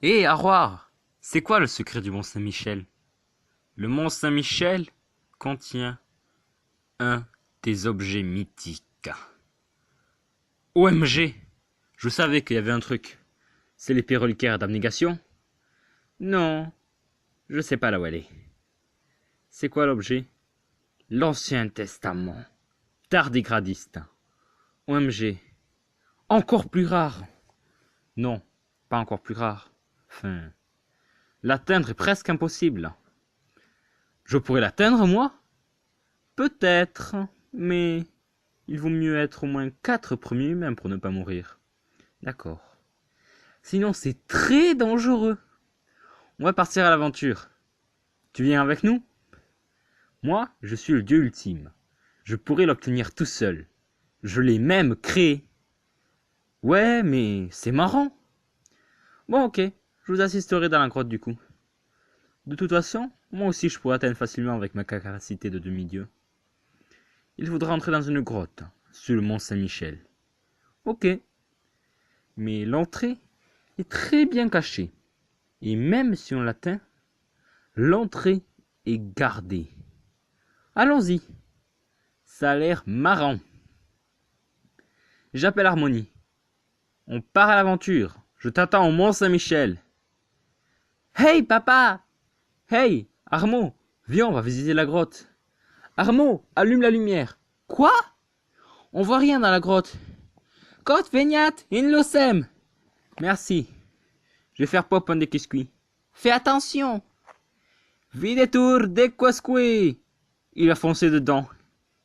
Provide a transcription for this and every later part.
Hé, Arroir, c'est quoi le secret du Mont Saint-Michel? Le Mont Saint-Michel contient un des objets mythiques. OMG, je savais qu'il y avait un truc. C'est l'épée reliquaire d'abnégation? Non, je sais pas là où elle est. C'est quoi l'objet? L'Ancien Testament. Tardigradiste. OMG. Encore plus rare. Non, pas encore plus rare. Enfin, l'atteindre est presque impossible. Je pourrais l'atteindre, moi? Peut-être, mais il vaut mieux être au moins 4 premiers humains pour ne pas mourir. D'accord. Sinon, c'est très dangereux. On va partir à l'aventure. Tu viens avec nous? Moi, je suis le dieu ultime. Je pourrais l'obtenir tout seul. Je l'ai même créé. Ouais, mais c'est marrant. Bon, ok, je vous assisterai dans la grotte du coup. De toute façon, moi aussi je pourrais atteindre facilement avec ma capacité de demi-dieu. Il faudra entrer dans une grotte, sur le mont Saint-Michel. Ok, mais l'entrée est très bien cachée. Et même si on l'atteint, l'entrée est gardée. Allons-y, ça a l'air marrant. J'appelle Harmonie. On part à l'aventure. Je t'attends au mont Saint-Michel. Hey papa! Hey, Armo, viens, on va visiter la grotte. Armo, allume la lumière. Quoi? On voit rien dans la grotte. Kot veniat in losem. Merci. Je vais faire pop un des biscuits. Fais attention. Videtur de quasqui. Il va foncer dedans.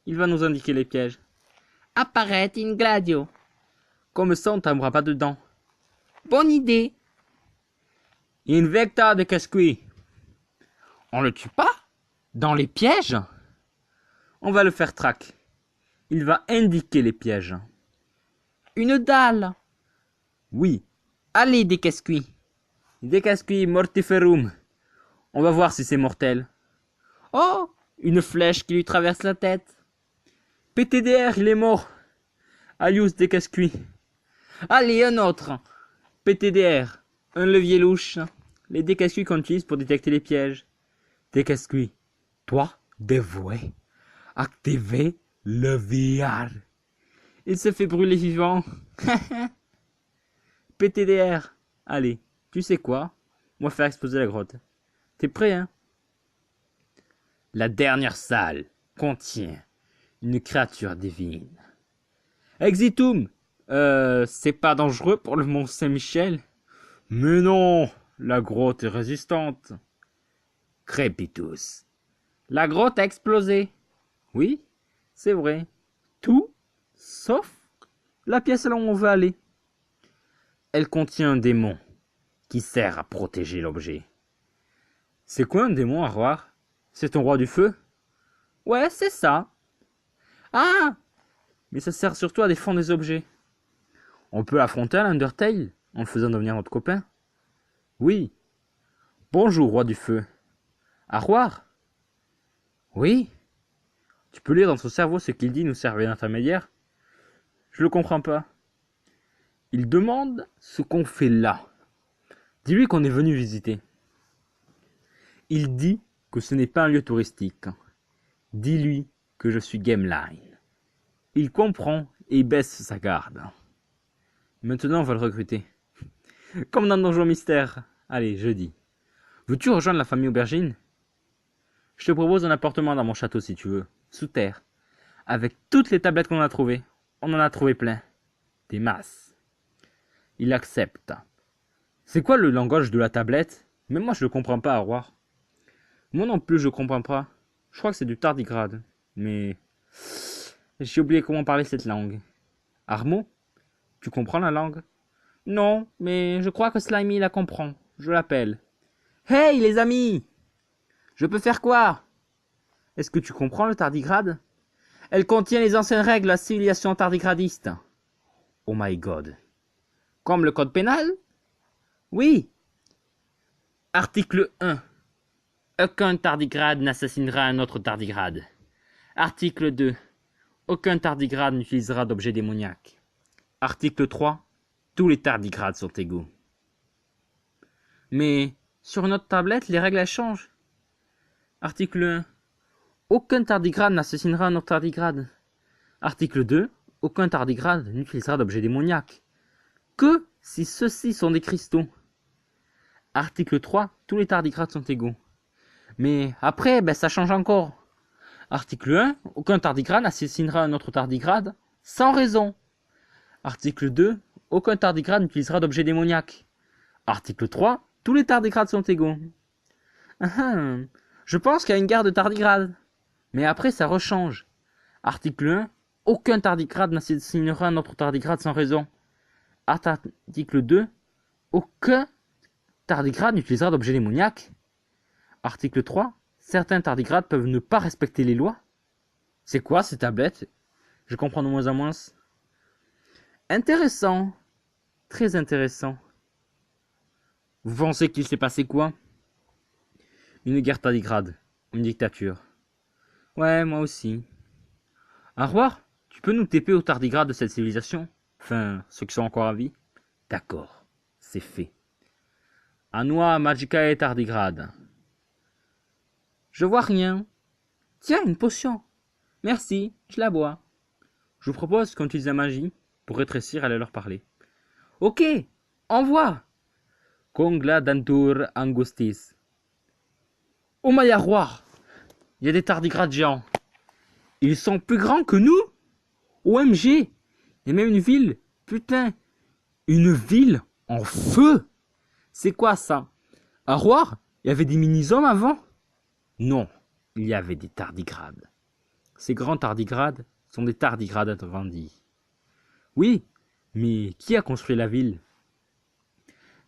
Il va nous indiquer les pièges. Apparaît in gladio. Comme ça, on ne tombera pas dedans. Bonne idée. Invecta de casqui. On le tue pas? Dans les pièges? On va le faire trac. Il va indiquer les pièges. Une dalle. Oui. Allez, des casquis. Des casquis mortiferum. On va voir si c'est mortel. Oh, une flèche qui lui traverse la tête. PTDR, il est mort. Alius des casquis. Allez, un autre. PTDR, un levier louche. Les décasquis qu'on utilise pour détecter les pièges. Décasquis, toi, dévoué, activez le VR. Il se fait brûler vivant. PTDR, allez, tu sais quoi? On va faire exploser la grotte. T'es prêt, hein? La dernière salle contient une créature divine. Exitum, c'est pas dangereux pour le mont Saint-Michel? Mais non, la grotte est résistante. Crépitus. La grotte a explosé. Oui, c'est vrai. Tout, sauf la pièce là où on veut aller. Elle contient un démon qui sert à protéger l'objet. C'est quoi un démon, Arroir? C'est ton roi du feu? Ouais, c'est ça. Ah, mais ça sert surtout à défendre des objets. On peut affronter à l'Undertale en le faisant devenir notre copain. Oui. Bonjour, roi du feu. Arroir? Oui. Tu peux lire dans ton cerveau ce qu'il dit nous servir d'intermédiaire? Je le comprends pas. Il demande ce qu'on fait là. Dis-lui qu'on est venu visiter. Il dit que ce n'est pas un lieu touristique. Dis-lui que je suis Gameline. Il comprend et baisse sa garde. Maintenant, on va le recruter. Comme dans Donjon Mystère. Allez, jeudi. Veux-tu rejoindre la famille Aubergine? Je te propose un appartement dans mon château si tu veux, sous terre, avec toutes les tablettes qu'on a trouvées. On en a trouvé plein. Des masses. Il accepte. C'est quoi le langage de la tablette? Même moi je le comprends pas, à voir. Moi non plus je comprends pas. Je crois que c'est du tardigrade. Mais j'ai oublié comment parler cette langue. Armo, tu comprends la langue? Non, mais je crois que Slimy la comprend. Je l'appelle. Hey les amis! Je peux faire quoi? Est-ce que tu comprends le tardigrade? Elle contient les anciennes règles de la civilisation tardigradiste. Oh my god. Comme le code pénal? Oui. Article 1. Aucun tardigrade n'assassinera un autre tardigrade. Article 2. Aucun tardigrade n'utilisera d'objets démoniaques. Article 3. Tous les tardigrades sont égaux. Mais sur notre tablette, les règles elles changent. Article 1. Aucun tardigrade n'assassinera un autre tardigrade. Article 2. Aucun tardigrade n'utilisera d'objets démoniaques. Que si ceux-ci sont des cristaux. Article 3. Tous les tardigrades sont égaux. Mais après, ça change encore. Article 1. Aucun tardigrade n'assassinera un autre tardigrade sans raison. Article 2. Aucun tardigrade n'utilisera d'objets démoniaques. Article 3. Tous les tardigrades sont égaux. Je pense qu'il y a une guerre de tardigrades. Mais après, ça rechange. Article 1. Aucun tardigrade n'assassinera un autre tardigrade sans raison. Article 2. Aucun tardigrade n'utilisera d'objets démoniaques. Article 3. Certains tardigrades peuvent ne pas respecter les lois. C'est quoi ces tablettes? Je comprends de moins en moins. Intéressant. Très intéressant. Vous pensez qu'il s'est passé quoi? Une guerre tardigrade. Une dictature. Ouais, moi aussi. Au revoir. Tu peux nous TP aux tardigrades de cette civilisation? Enfin, ceux qui sont encore à vie? D'accord. C'est fait. Anua Magicae tardigrade. Je vois rien. Tiens, une potion. Merci, je la bois. Je vous propose qu'on utilise la magie pour rétrécir et aller leur parler. Ok, envoie. Congla dantur angustis. Oh Maya roi, il y a des tardigrades géants. Ils sont plus grands que nous? OMG, il y a même une ville. Putain, une ville en feu. C'est quoi ça? À Roar, il y avait des mini-hommes avant? Non, il y avait des tardigrades. Ces grands tardigrades sont des tardigrades agrandis. Oui, mais qui a construit la ville?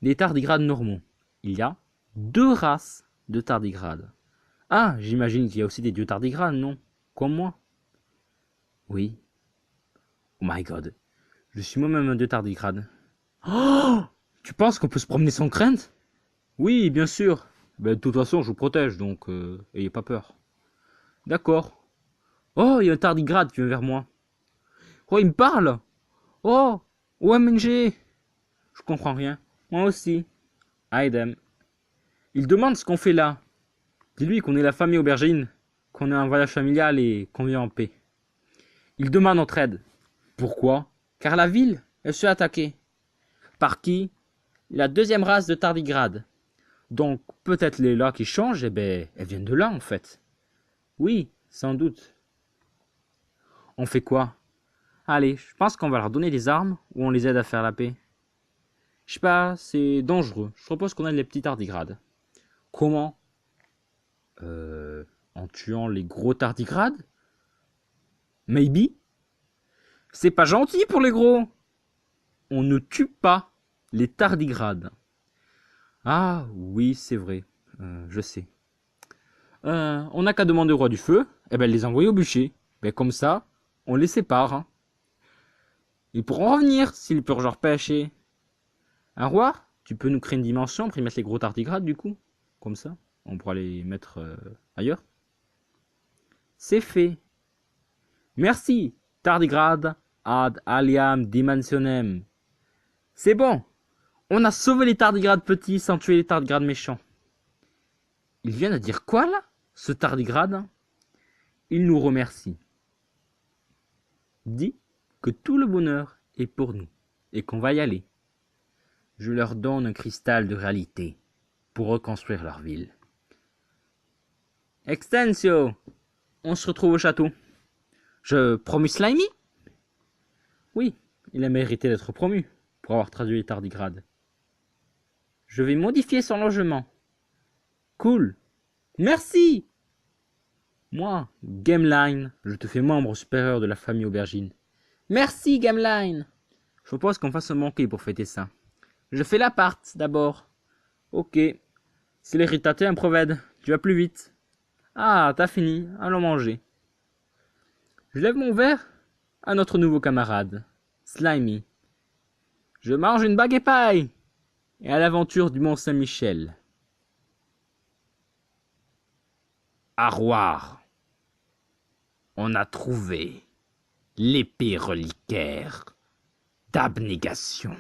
Des tardigrades normaux. Il y a 2 races de tardigrades. Ah, j'imagine qu'il y a aussi des dieux tardigrades, non? Comme moi. Oui. Oh my god. Je suis moi-même un dieu tardigrade. Oh! Tu penses qu'on peut se promener sans crainte? Oui, bien sûr. De toute façon, je vous protège, donc ayez pas peur. D'accord. Oh, il y a un tardigrade qui vient vers moi. Oh, il me parle. Oh, OMG. Je comprends rien. Moi aussi. Aidem. Il demande ce qu'on fait là. Dis-lui qu'on est la famille aubergine, qu'on est un voyage familial et qu'on vit en paix. Il demande notre aide. Pourquoi? Car la ville, elle se fait attaquer. Par qui? La 2e race de tardigrades. Donc peut-être les là qui changent, elles viennent de là en fait. Oui, sans doute. On fait quoi? Allez, je pense qu'on va leur donner des armes ou on les aide à faire la paix. Je sais pas, c'est dangereux. Je propose qu'on aide les petits tardigrades. Comment? En tuant les gros tardigrades? Maybe? C'est pas gentil pour les gros. On ne tue pas les tardigrades. Ah oui, c'est vrai. Je sais. On n'a qu'à demander au roi du feu, les envoyer au bûcher. Comme ça, on les sépare. Hein. Ils pourront revenir s'ils purgent leur péché. Un roi, tu peux nous créer une dimension pour y mettre les gros tardigrades du coup? Comme ça, on pourra les mettre ailleurs. C'est fait. Merci, tardigrade ad aliam dimensionem. C'est bon. On a sauvé les tardigrades petits sans tuer les tardigrades méchants. Il vient de dire quoi là, ce tardigrade? Il nous remercie. Dit que tout le bonheur est pour nous et qu'on va y aller. Je leur donne un cristal de réalité pour reconstruire leur ville. Extensio, on se retrouve au château. Je promus Slimy? Oui, il a mérité d'être promu pour avoir traduit les tardigrades. Je vais modifier son logement. Cool. Merci. Moi, Gameline, je te fais membre supérieur de la famille aubergine. Merci, Gameline. Je propose qu'on fasse un banquet pour fêter ça. Je fais l'appart, d'abord. Ok. C'est l'héritage improvède. Tu vas plus vite. Ah, t'as fini. Allons manger. Je lève mon verre à notre nouveau camarade, Slimy. Je mange une bague et paille. Et à l'aventure du Mont Saint-Michel. Arroir. On a trouvé l'épée reliquaire d'abnégation.